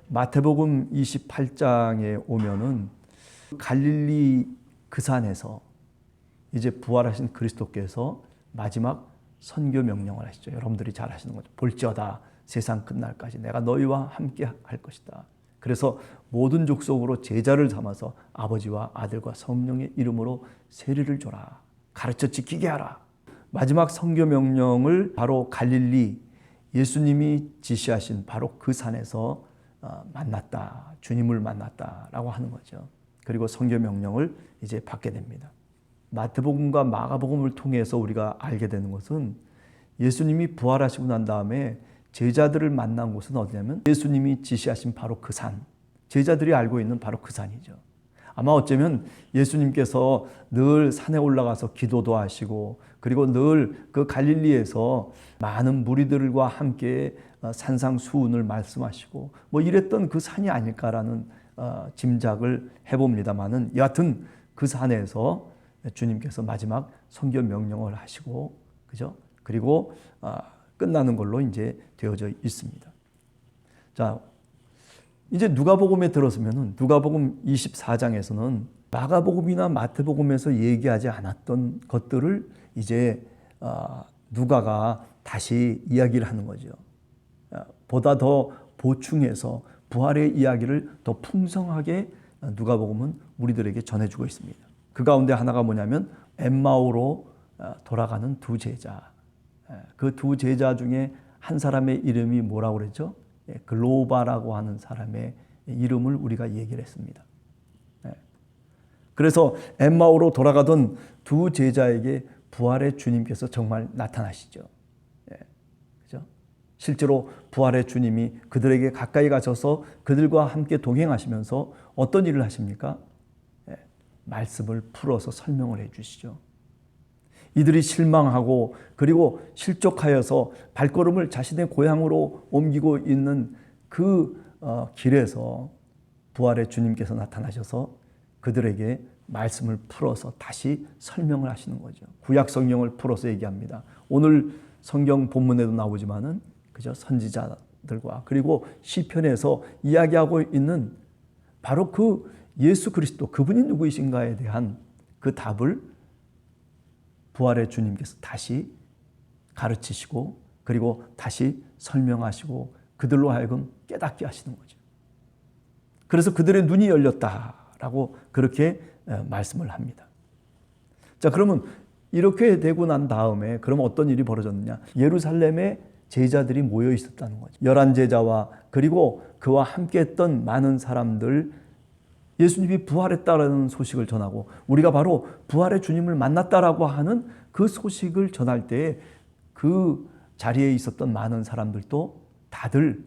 마태복음 28장에 오면은 갈릴리 그 산에서 이제 부활하신 그리스도께서 마지막 선교 명령을 하시죠. 여러분들이 잘 아시는 거죠. 볼지어다 세상 끝날까지 내가 너희와 함께 할 것이다. 그래서 모든 족속으로 제자를 삼아서 아버지와 아들과 성령의 이름으로 세례를 줘라. 가르쳐 지키게 하라. 마지막 선교 명령을 바로 갈릴리 예수님이 지시하신 바로 그 산에서 만났다. 주님을 만났다라고 하는 거죠. 그리고 선교 명령을 이제 받게 됩니다. 마태복음과 마가복음을 통해서 우리가 알게 되는 것은 예수님이 부활하시고 난 다음에 제자들을 만난 곳은 어디냐면 예수님이 지시하신 바로 그 산, 제자들이 알고 있는 바로 그 산이죠. 아마 어쩌면 예수님께서 늘 산에 올라가서 기도도 하시고 그리고 늘 그 갈릴리에서 많은 무리들과 함께 산상수훈을 말씀하시고 뭐 이랬던 그 산이 아닐까라는 짐작을 해봅니다만은 여하튼 그 산에서 주님께서 마지막 선교 명령을 하시고 그죠? 그리고 끝나는 걸로 이제 되어져 있습니다. 자, 이제 누가복음에 들어서면은 누가복음 24장에서는 마가복음이나 마태복음에서 얘기하지 않았던 것들을 이제 누가가 다시 이야기를 하는 거죠. 보다 더 보충해서 부활의 이야기를 더 풍성하게 누가복음은 우리들에게 전해주고 있습니다. 그 가운데 하나가 뭐냐면 엠마오로 돌아가는 두 제자. 그 두 제자 중에 한 사람의 이름이 뭐라고 그랬죠? 글로바라고 하는 사람의 이름을 우리가 얘기를 했습니다. 그래서 엠마오로 돌아가던 두 제자에게 부활의 주님께서 정말 나타나시죠. 그죠? 실제로 부활의 주님이 그들에게 가까이 가셔서 그들과 함께 동행하시면서 어떤 일을 하십니까? 말씀을 풀어서 설명을 해 주시죠. 이들이 실망하고 그리고 실족하여서 발걸음을 자신의 고향으로 옮기고 있는 그 길에서 부활의 주님께서 나타나셔서 그들에게 말씀을 풀어서 다시 설명을 하시는 거죠. 구약 성경을 풀어서 얘기합니다. 오늘 성경 본문에도 나오지만은 그죠? 선지자들과 그리고 시편에서 이야기하고 있는 바로 그 예수 그리스도 그분이 누구이신가에 대한 그 답을 부활의 주님께서 다시 가르치시고 그리고 다시 설명하시고 그들로 하여금 깨닫게 하시는 거죠. 그래서 그들의 눈이 열렸다라고 그렇게 말씀을 합니다. 자, 그러면 이렇게 되고 난 다음에 그럼 어떤 일이 벌어졌느냐? 예루살렘에 제자들이 모여 있었다는 거죠. 11제자와 그리고 그와 함께 했던 많은 사람들 예수님이 부활했다라는 소식을 전하고 우리가 바로 부활의 주님을 만났다라고 하는 그 소식을 전할 때 그 자리에 있었던 많은 사람들도 다들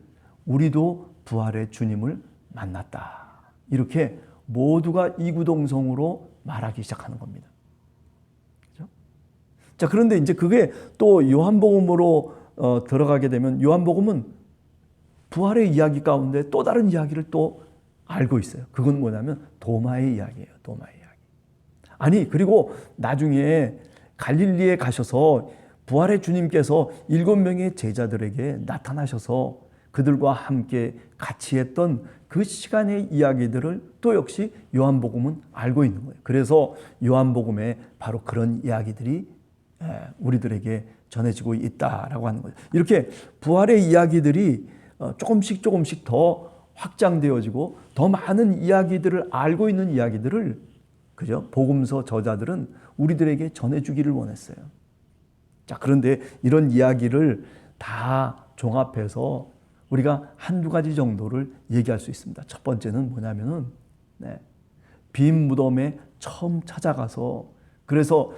우리도 부활의 주님을 만났다. 이렇게 모두가 이구동성으로 말하기 시작하는 겁니다. 그렇죠? 자, 그런데 이제 그게 또 요한복음으로 들어가게 되면 요한복음은 부활의 이야기 가운데 또 다른 이야기를 또 알고 있어요. 그건 뭐냐면 도마의 이야기예요. 도마의 이야기. 아니 그리고 나중에 갈릴리에 가셔서 부활의 주님께서 7명의 제자들에게 나타나셔서 그들과 함께 같이 했던 그 시간의 이야기들을 또 역시 요한복음은 알고 있는 거예요. 그래서 요한복음에 바로 그런 이야기들이 우리들에게 전해지고 있다라고 하는 거예요. 이렇게 부활의 이야기들이 조금씩 더 확장되어지고 더 많은 이야기들을 알고 있는 이야기들을 그죠? 복음서 저자들은 우리들에게 전해주기를 원했어요. 자, 그런데 이런 이야기를 다 종합해서 우리가 한두 가지 정도를 얘기할 수 있습니다. 첫 번째는 뭐냐면은 빈 무덤에 처음 찾아가서 그래서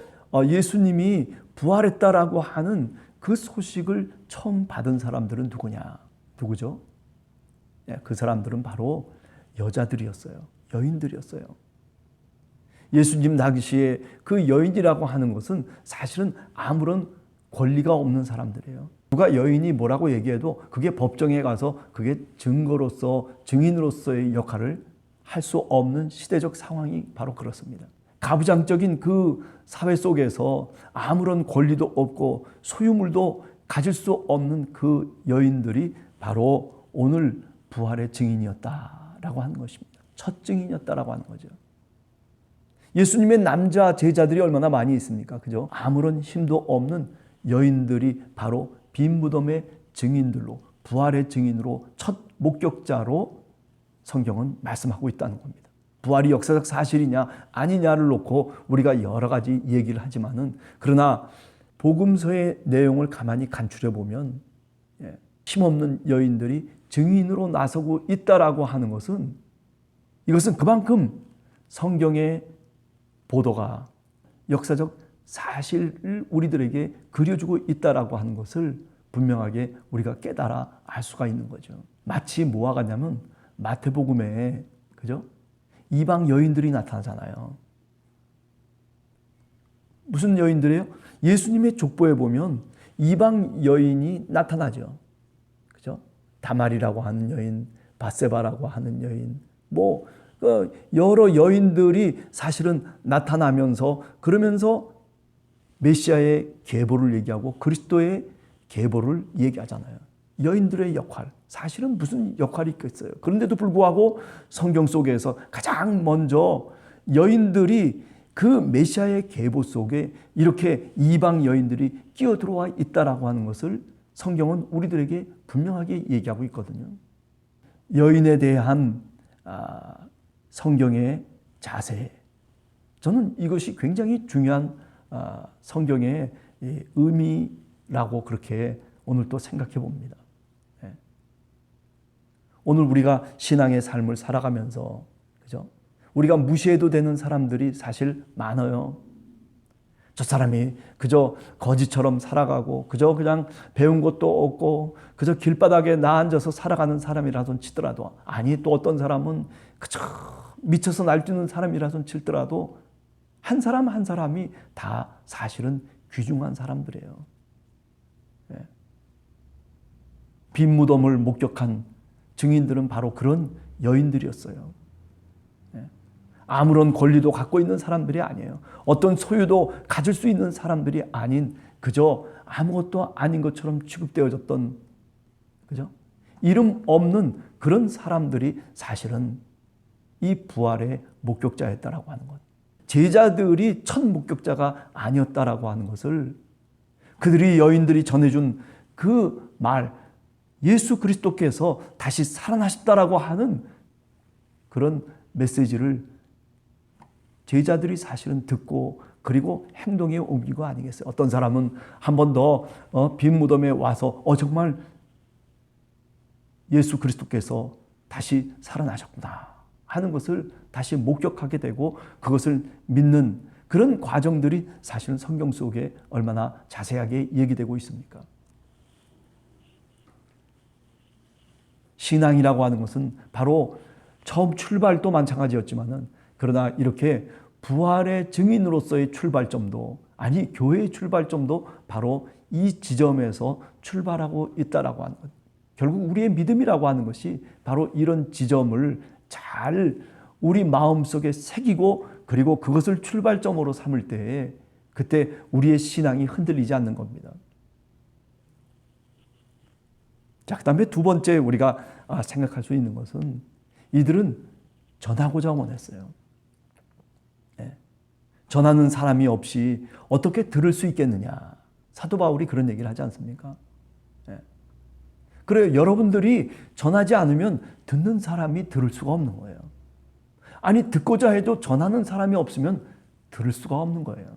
예수님이 부활했다라고 하는 그 소식을 처음 받은 사람들은 누구냐? 누구죠? 그 사람들은 바로 여자들이었어요. 여인들이었어요. 예수님 당시에 그 여인이라고 하는 것은 사실은 아무런 권리가 없는 사람들이에요. 누가 여인이 뭐라고 얘기해도 그게 법정에 가서 그게 증거로서 증인으로서의 역할을 할 수 없는 시대적 상황이 바로 그렇습니다. 가부장적인 그 사회 속에서 아무런 권리도 없고 소유물도 가질 수 없는 그 여인들이 바로 오늘 부활의 증인이었다라고 하는 것입니다. 첫 증인이었다라고 하는 거죠. 예수님의 남자 제자들이 얼마나 많이 있습니까? 그죠? 아무런 힘도 없는 여인들이 바로 빈 무덤의 증인들로, 부활의 증인으로, 첫 목격자로 성경은 말씀하고 있다는 겁니다. 부활이 역사적 사실이냐 아니냐를 놓고 우리가 여러 가지 얘기를 하지만은, 그러나 복음서의 내용을 가만히 간추려 보면 힘없는 여인들이 증인으로 나서고 있다라고 하는 것은, 이것은 그만큼 성경의 보도가 역사적 사실을 우리들에게 그려주고 있다라고 하는 것을 분명하게 우리가 깨달아 알 수가 있는 거죠. 마치 뭐와 같냐면 마태복음에, 그죠? 이방 여인들이 나타나잖아요. 무슨 여인들이에요? 예수님의 족보에 보면 이방 여인이 나타나죠. 그죠? 다말이라고 하는 여인, 바세바라고 하는 여인, 여러 여인들이 사실은 나타나면서, 그러면서 메시아의 계보를 얘기하고 그리스도의 계보를 얘기하잖아요. 여인들의 역할, 사실은 무슨 역할이 있겠어요. 그런데도 불구하고 성경 속에서 가장 먼저 여인들이 그 메시아의 계보 속에 이렇게 이방 여인들이 끼어들어와 있다라고 하는 것을 성경은 우리들에게 분명하게 얘기하고 있거든요. 여인에 대한 성경의 자세, 저는 이것이 굉장히 중요한 성경의 의미라고 그렇게 오늘 또 생각해 봅니다. 오늘 우리가 신앙의 삶을 살아가면서, 그죠? 우리가 무시해도 되는 사람들이 사실 많아요. 저 사람이 그저 거지처럼 살아가고, 그저 그냥 배운 것도 없고, 그저 길바닥에 나앉아서 살아가는 사람이라도 치더라도, 아니 또 어떤 사람은 그저 미쳐서 날뛰는 사람이라도 칠더라도 한 사람 한 사람이 다 사실은 귀중한 사람들이에요. 빈 무덤을 목격한 증인들은 바로 그런 여인들이었어요. 아무런 권리도 갖고 있는 사람들이 아니에요. 어떤 소유도 가질 수 있는 사람들이 아닌, 그저 아무것도 아닌 것처럼 취급되어졌던, 그죠? 이름 없는 그런 사람들이 사실은 이 부활의 목격자였다라고 하는 것. 제자들이 첫 목격자가 아니었다라고 하는 것을, 그들이 여인들이 전해준 그 말, 예수 그리스도께서 다시 살아나셨다라고 하는 그런 메시지를 제자들이 사실은 듣고 그리고 행동에 옮기고 아니겠어요? 어떤 사람은 한 번 더 빈 무덤에 와서 정말 예수 그리스도께서 다시 살아나셨구나 하는 것을 다시 목격하게 되고 그것을 믿는 그런 과정들이 사실은 성경 속에 얼마나 자세하게 얘기되고 있습니까? 신앙이라고 하는 것은 바로 처음 출발도 마찬가지였지만은, 그러나 이렇게 부활의 증인으로서의 출발점도, 아니 교회의 출발점도 바로 이 지점에서 출발하고 있다라고 하는 것. 결국 우리의 믿음이라고 하는 것이 바로 이런 지점을 잘 우리 마음속에 새기고 그리고 그것을 출발점으로 삼을 때에 그때 우리의 신앙이 흔들리지 않는 겁니다. 자, 그 다음에 두 번째 우리가 생각할 수 있는 것은, 이들은 전하고자 원했어요. 전하는 사람이 없이 어떻게 들을 수 있겠느냐. 사도 바울이 그런 얘기를 하지 않습니까? 그래요. 여러분들이 전하지 않으면 듣는 사람이 들을 수가 없는 거예요. 아니, 듣고자 해도 전하는 사람이 없으면 들을 수가 없는 거예요.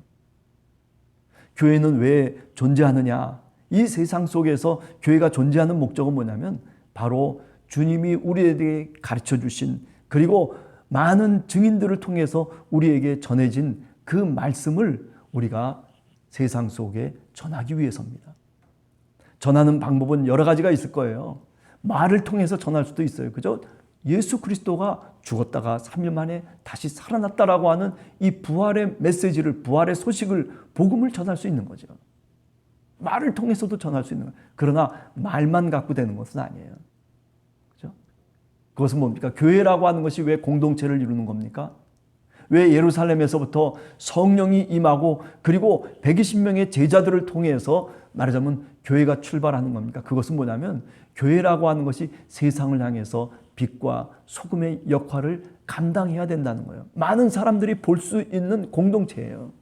교회는 왜 존재하느냐? 이 세상 속에서 교회가 존재하는 목적은 뭐냐면 바로 주님이 우리에게 가르쳐 주신, 그리고 많은 증인들을 통해서 우리에게 전해진 그 말씀을 우리가 세상 속에 전하기 위해서입니다. 전하는 방법은 여러 가지가 있을 거예요. 말을 통해서 전할 수도 있어요. 그죠? 예수 그리스도가 죽었다가 3일 만에 다시 살아났다라고 하는 이 부활의 메시지를, 부활의 소식을, 복음을 전할 수 있는 거죠. 말을 통해서도 전할 수 있는 거예요. 그러나 말만 갖고 되는 것은 아니에요. 그죠? 그것은 뭡니까? 교회라고 하는 것이 왜 공동체를 이루는 겁니까? 왜 예루살렘에서부터 성령이 임하고 그리고 120명의 제자들을 통해서 말하자면 교회가 출발하는 겁니까? 그것은 뭐냐면 교회라고 하는 것이 세상을 향해서 빛과 소금의 역할을 감당해야 된다는 거예요. 많은 사람들이 볼 수 있는 공동체예요.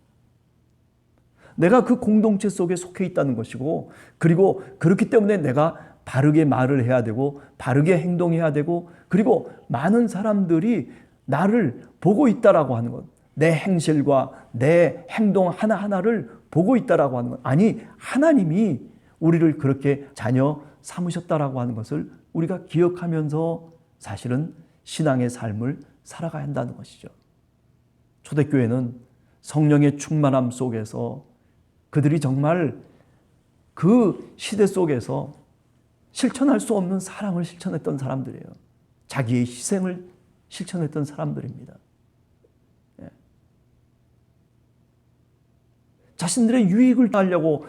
내가 그 공동체 속에 속해 있다는 것이고, 그리고 그렇기 때문에 내가 바르게 말을 해야 되고 바르게 행동해야 되고, 그리고 많은 사람들이 나를 보고 있다라고 하는 것, 내 행실과 내 행동 하나하나를 보고 있다라고 하는 것, 아니 하나님이 우리를 그렇게 자녀 삼으셨다라고 하는 것을 우리가 기억하면서 사실은 신앙의 삶을 살아가야 한다는 것이죠. 초대교회는 성령의 충만함 속에서 그들이 정말 그 시대 속에서 실천할 수 없는 사랑을 실천했던 사람들이에요. 자기의 희생을 실천했던 사람들입니다. 예. 자신들의 유익을 하려고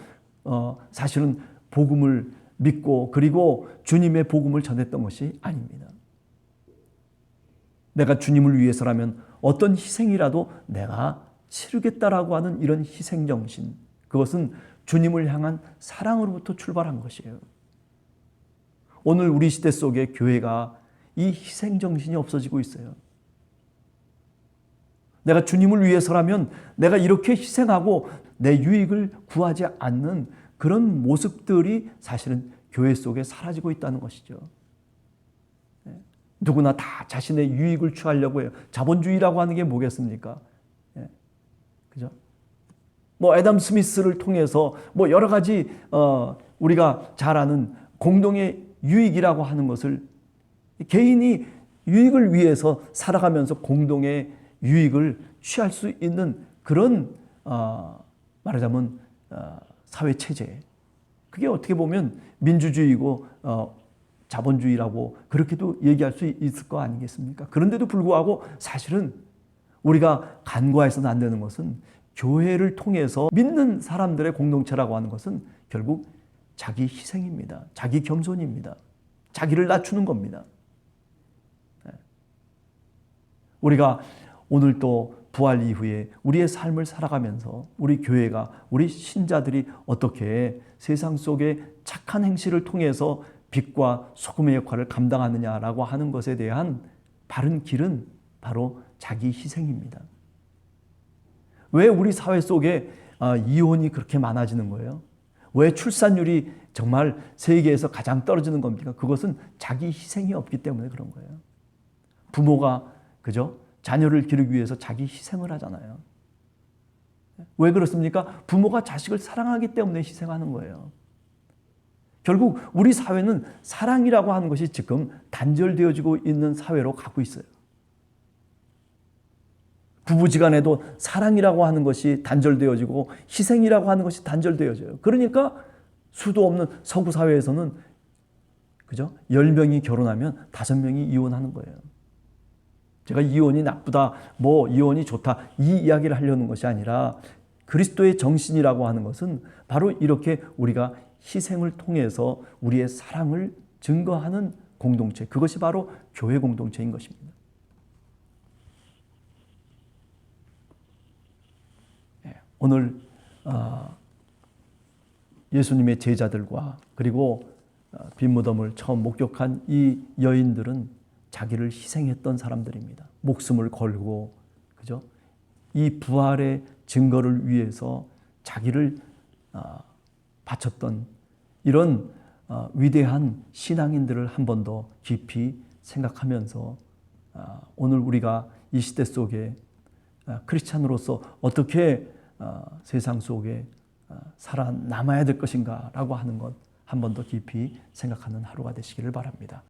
사실은 복음을 믿고 그리고 주님의 복음을 전했던 것이 아닙니다. 내가 주님을 위해서라면 어떤 희생이라도 내가 치르겠다라고 하는 이런 희생정신, 그것은 주님을 향한 사랑으로부터 출발한 것이에요. 오늘 우리 시대 속에 교회가 이 희생정신이 없어지고 있어요. 내가 주님을 위해서라면 내가 이렇게 희생하고 내 유익을 구하지 않는 그런 모습들이 사실은 교회 속에 사라지고 있다는 것이죠. 누구나 다 자신의 유익을 취하려고 해요. 자본주의라고 하는 게 뭐겠습니까? 그죠? 뭐 애덤 스미스를 통해서 뭐 여러 가지 우리가 잘 아는 공동의 유익이라고 하는 것을 개인이 유익을 위해서 살아가면서 공동의 유익을 취할 수 있는 그런 말하자면 사회 체제, 그게 어떻게 보면 민주주의고 자본주의라고 그렇게도 얘기할 수 있을 거 아니겠습니까? 그런데도 불구하고 사실은 우리가 간과해서는 안 되는 것은 교회를 통해서 믿는 사람들의 공동체라고 하는 것은 결국 자기 희생입니다. 자기 겸손입니다. 자기를 낮추는 겁니다. 우리가 오늘 또 부활 이후에 우리의 삶을 살아가면서 우리 교회가, 우리 신자들이 어떻게 세상 속에 착한 행실을 통해서 빛과 소금의 역할을 감당하느냐라고 하는 것에 대한 바른 길은 바로 자기 희생입니다. 왜 우리 사회 속에 이혼이 그렇게 많아지는 거예요? 왜 출산율이 정말 세계에서 가장 떨어지는 겁니까? 그것은 자기 희생이 없기 때문에 그런 거예요. 부모가 그죠? 자녀를 기르기 위해서 자기 희생을 하잖아요. 왜 그렇습니까? 부모가 자식을 사랑하기 때문에 희생하는 거예요. 결국 우리 사회는 사랑이라고 하는 것이 지금 단절되어지고 있는 사회로 가고 있어요. 부부지간에도 사랑이라고 하는 것이 단절되어지고 희생이라고 하는 것이 단절되어져요. 그러니까 수도 없는 서구 사회에서는 그죠? 10명이 결혼하면 5명이 이혼하는 거예요. 제가 이혼이 나쁘다, 뭐 이혼이 좋다, 이 이야기를 하려는 것이 아니라 그리스도의 정신이라고 하는 것은 바로 이렇게 우리가 희생을 통해서 우리의 사랑을 증거하는 공동체, 그것이 바로 교회 공동체인 것입니다. 오늘 예수님의 제자들과 그리고 빈무덤을 처음 목격한 이 여인들은 자기를 희생했던 사람들입니다. 목숨을 걸고 그죠? 이 부활의 증거를 위해서 자기를 바쳤던 이런 위대한 신앙인들을 한 번 더 깊이 생각하면서 오늘 우리가 이 시대 속에 크리스찬으로서 어떻게 세상 속에 살아남아야 될 것인가라고 하는 것 한 번 더 깊이 생각하는 하루가 되시기를 바랍니다.